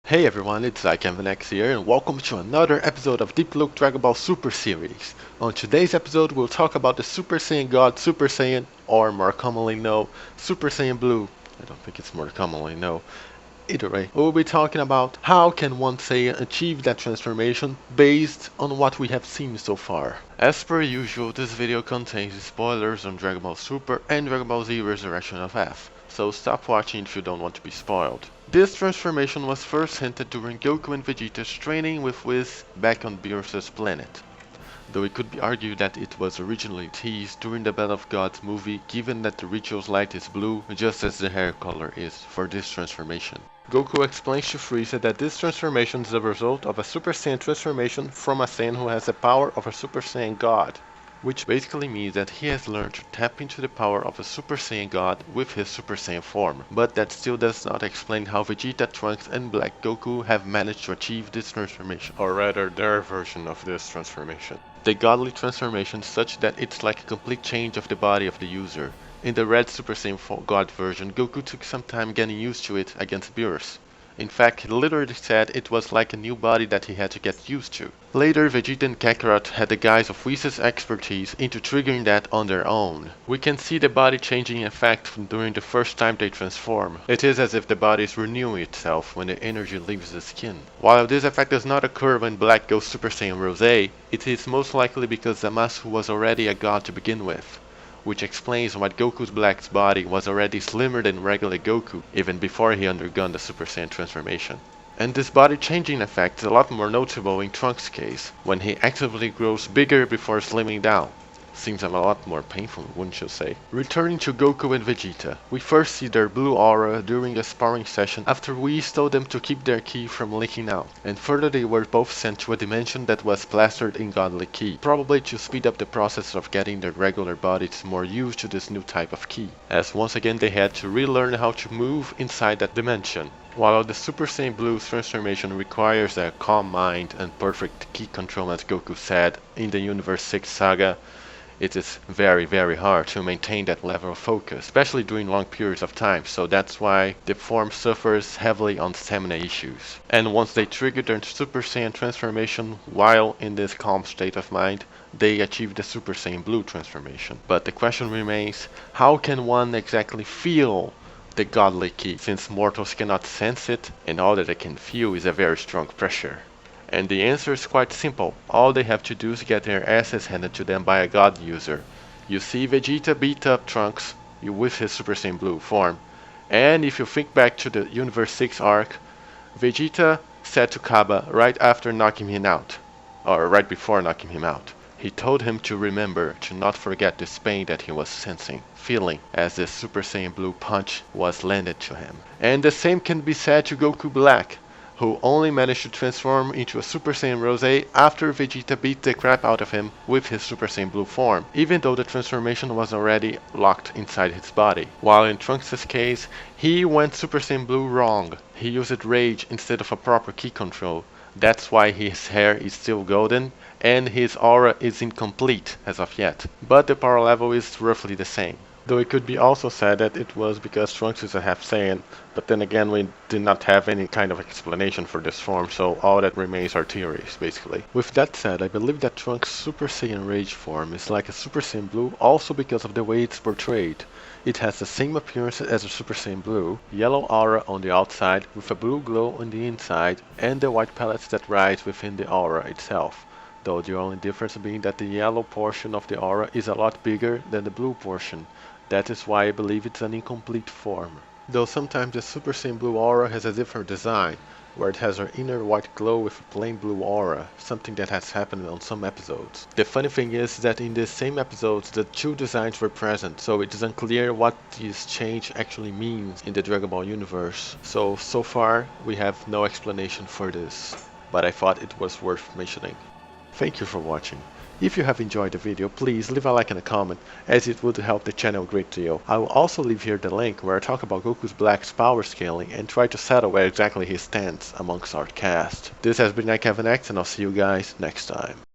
Hey everyone, it's X here, and welcome to another episode of Deep Look Dragon Ball Super Series. On today's episode, we'll talk about the Super Saiyan God Super Saiyan, or more commonly known, Super Saiyan Blue. I don't think it's more commonly known. Either way, we'll be talking about how can one Saiyan achieve that transformation based on what we have seen so far. As per usual, this video contains spoilers on Dragon Ball Super and Dragon Ball Z Resurrection of F, so stop watching if you don't want to be spoiled. This transformation was first hinted during Goku and Vegeta's training with Whis back on Beerus's planet, though it could be argued that it was originally teased during the Battle of Gods movie, given that the ritual's light is blue, just as the hair color is for this transformation. Goku explains to Frieza that this transformation is the result of a Super Saiyan transformation from a Saiyan who has the power of a Super Saiyan God, which basically means that he has learned to tap into the power of a Super Saiyan God with his Super Saiyan form. But that still does not explain how Vegeta, Trunks, and Black Goku have managed to achieve this transformation, or rather their version of this transformation. The godly transformation such that it's like a complete change of the body of the user. In the red Super Saiyan God version, Goku took some time getting used to it against Beerus. In fact, he literally said it was like a new body that he had to get used to. Later, Vegeta and Kakarot had the guise of Whis' expertise into triggering that on their own. We can see the body changing effect from during the first time they transform. It is as if the body is renewing itself when the energy leaves the skin. While this effect does not occur when Black goes Super Saiyan Rose, it is most likely because Zamasu was already a god to begin with, which explains why Goku's Black's body was already slimmer than regular Goku, even before he undergone the Super Saiyan transformation. And this body changing effect is a lot more notable in Trunks' case, when he actively grows bigger before slimming down. Seems a lot more painful, wouldn't you say? Returning to Goku and Vegeta, we first see their blue aura during a sparring session after Whis told them to keep their ki from leaking out, and further they were both sent to a dimension that was plastered in godly ki, probably to speed up the process of getting their regular bodies more used to this new type of ki, as once again they had to relearn how to move inside that dimension. While the Super Saiyan Blue's transformation requires a calm mind and perfect ki control, as Goku said in the Universe 6 saga, it is very hard to maintain that level of focus, especially during long periods of time, so that's why the form suffers heavily on stamina issues. And once they trigger their Super Saiyan transformation while in this calm state of mind, they achieve the Super Saiyan Blue transformation. But the question remains, how can one exactly feel the godly ki, since mortals cannot sense it, and all that they can feel is a very strong pressure? And the answer is quite simple. All they have to do is get their asses handed to them by a god user. You see Vegeta beat up Trunks with his Super Saiyan Blue form, and if you think back to the Universe 6 arc, Vegeta said to Kaba right after knocking him out, or right before knocking him out, he told him to remember to not forget this pain that he was sensing, feeling, as the Super Saiyan Blue punch was landed to him. And the same can be said to Goku Black, who only managed to transform into a Super Saiyan Rose after Vegeta beat the crap out of him with his Super Saiyan Blue form, even though the transformation was already locked inside his body. While in Trunks' case, he went Super Saiyan Blue wrong. He used rage instead of a proper ki control. That's why his hair is still golden and his aura is incomplete as of yet, but the power level is roughly the same. Though it could be also said that it was because Trunks is a half Saiyan, but then again we did not have any kind of explanation for this form, so all that remains are theories, basically. With that said, I believe that Trunks' Super Saiyan Rage form is like a Super Saiyan Blue also because of the way it's portrayed. It has the same appearance as a Super Saiyan Blue, yellow aura on the outside with a blue glow on the inside, and the white pellets that rise within the aura itself, though the only difference being that the yellow portion of the aura is a lot bigger than the blue portion. That is why I believe it's an incomplete form. Though sometimes the Super Saiyan Blue aura has a different design, where it has her inner white glow with a plain blue aura, something that has happened on some episodes. The funny thing is that in these same episodes the two designs were present, so it is unclear what this change actually means in the Dragon Ball universe. So far we have no explanation for this, but I thought it was worth mentioning. Thank you for watching. If you have enjoyed the video, please leave a like and a comment, as it would help the channel a great deal. I will also leave here the link where I talk about Goku's Black's power scaling and try to settle where exactly he stands amongst our cast. This has been X, and I'll see you guys next time.